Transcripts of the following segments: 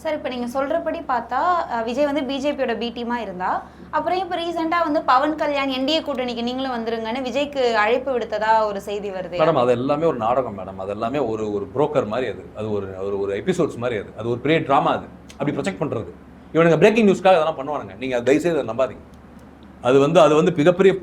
Sir, இப்போ நீங்கள் சொல்கிறபடி பார்த்தா விஜய் வந்து பிஜேபியோட பி டீமாக இருந்தா, அப்புறம் இப்போ ரீசெண்டாக வந்து பவன் கல்யாண் என்டிஏ கூட்டணிக்கு நீங்களும் வந்துருங்கன்னு விஜய்க்கு அழைப்பு விடுத்ததா ஒரு செய்தி வருது. மேடம், அது எல்லாமே ஒரு நாடகம் மேடம். அது எல்லாமே ஒரு ஒரு புரோக்கர் மாதிரி. அது ஒரு எபிசோட்ஸ் மாதிரி. அது ஒரு பெரிய ட்ராமா. அது அப்படி ப்ரொஜெக்ட் பண்ணுறது. இவனுங்க பிரேக்கிங் நியூஸ்க்காக அதெல்லாம் பண்ணுவானுங்க. நீங்கள் தயவுசெய்து அதை நம்பாதீங்க. அது வந்து மிகப்பெரிய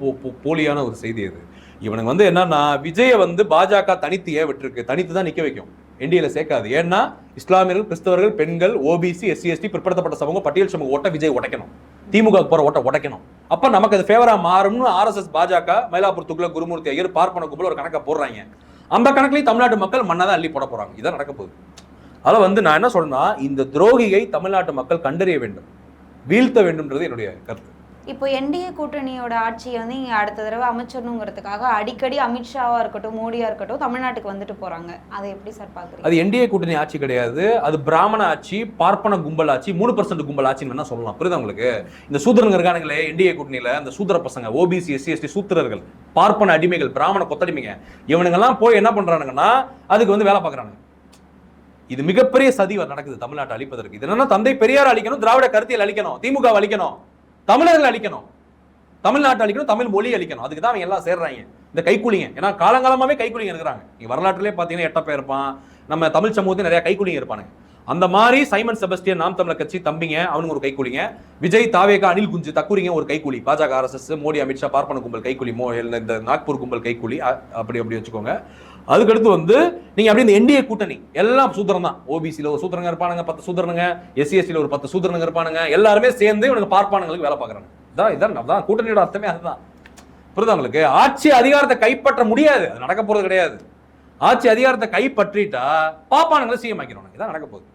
போலியான ஒரு செய்தி. அது இவனுங்க வந்து என்னன்னா, விஜயை வந்து பாஜக தனித்து ஏன் விட்டுருக்கு, தனித்து தான் நிற்க வைக்கும், என்டிஏல சேர்க்காது. ஏன்னா இஸ்லாமியர்கள், கிறிஸ்தவர்கள், பெண்கள், ஓபிசி, எஸ்சி, எஸ்டி, பிற்படுத்தப்பட்ட சமூகம், பட்டியல் சமூக ஓட்ட விஜய் உடைக்கணும், திமுக போற ஓட்ட உடைக்கணும். அப்ப நமக்கு அது ஃபேவரா மாறும்னு RSS, பாஜக, மயிலாப்பூர் துக்ளக் குருமூர்த்தி ஐயர், பார்ப்பன கும்பல் ஒரு கணக்கை போடுறாங்க. அந்த கணக்குலையும் தமிழ்நாட்டு மக்கள் மண்ணாதான் அள்ளி போட போறாங்க. இதான் நடக்க போகுது. அதை வந்து நான் என்ன சொல்றேன்னா, இந்த துரோகியை தமிழ்நாட்டு மக்கள் கண்டறிய வேண்டும், வீழ்த்த வேண்டும்ன்றது என்னுடைய கருத்து. இப்போ என்டிஏ கூட்டணியோட ஆட்சியை வந்து இங்கே அடுத்த தடவை அமைச்சணுங்கிறதுக்காக அடிக்கடி அமித்ஷாவா இருக்கட்டும், மோடியா இருக்கட்டும் தமிழ்நாட்டுக்கு வந்துட்டு போறாங்க. அதை எப்படி சார் பாக்குறீங்க? அது என்டிஏ கூட்டணி ஆட்சி கிடையாது. அது பிராமண ஆட்சி, பார்ப்பன கும்பல் ஆட்சி, 3% கும்பல் ஆட்சின்னு வேணா சொல்லலாம். புரியுதா உங்களுக்கு? இந்த சூத்திரங்க இருக்கானுங்களே என்டிஏ கூட்டணியில, அந்த சூத்திர பசங்க, ஓபிசி, எஸ்சி, எஸ்டி சூத்திரர்கள், பார்ப்பன அடிமைகள், பிராமண கொத்தடிமைங்க, இவனுங்கெல்லாம் போய் என்ன பண்றானுங்கன்னா அதுக்கு வந்து வேலை பார்க்கறானுங்க. இது மிகப்பெரிய சதி நடக்குது தமிழ்நாட்டை அழிப்பதற்கு. இது என்னன்னா, தந்தை பெரியார் அழிக்கணும், திராவிட கருத்தியல் அழிக்கணும், திமுக அழிக்கணும், தமிழர்கள் அழிக்கணும், தமிழ்நாட்டை அழிக்கணும், தமிழ் மொழி அழிக்கணும். அதுக்கு தான் அவங்க எல்லாம் சேர்றாங்க, இந்த கைக்கூலிங்க. ஏன்னா காலங்காலமாவே கைக்கூலிங்க இருக்கிறாங்க. நீங்க வரலாற்றிலே பாத்தீங்கன்னா எட்டப்ப இருப்பான், நம்ம தமிழ் சமூகத்தில் நிறைய கைக்கூலிங்க இருப்பானுங்க. அந்த மாதிரி சைமன் செபஸ்டியன் நாம் தமிழர் கட்சி தம்பிங்க, அவனுங்க ஒரு கைக்கூலிங்க. விஜய், தாவேகா, அனில் குஞ்சு, தக்குரிங்க ஒரு கைக்கூலி. பாஜக, RSS, மோடி, அமித்ஷா, பார்ப்பன கும்பல் கைக்கூலி. இந்த நாக்பூர் கும்பல் கைக்கூலி. அப்படி வச்சுக்கோங்க. அதுக்கடுத்து வந்து நீங்க அப்படி இந்த என்டிஏ கூட்டணி எல்லாம் சூத்திரம் தான். ஓபிசியில் ஒரு சூத்திரங்க இருப்பானுங்க, 10 சூத்திரனுங்க, எஸ்சி எஸ்டியில் ஒரு 10 சூத்திரனுங்க இருப்பானுங்க. எல்லாருமே சேர்ந்து இவனுக்கு பார்ப்பானுங்களுக்கு வேலை பார்க்குறாங்க. இதான் கூட்டணியோட அர்த்தமே. அதுதான். புரியுதா உங்களுக்கு? ஆட்சி அதிகாரத்தை கைப்பற்ற முடியாது, அது நடக்க போறது கிடையாது. ஆட்சி அதிகாரத்தை கைப்பற்றிட்டா பாப்பானுங்களை CM ஆக்கிடுவாங்க. இதான் நடக்க போகுது.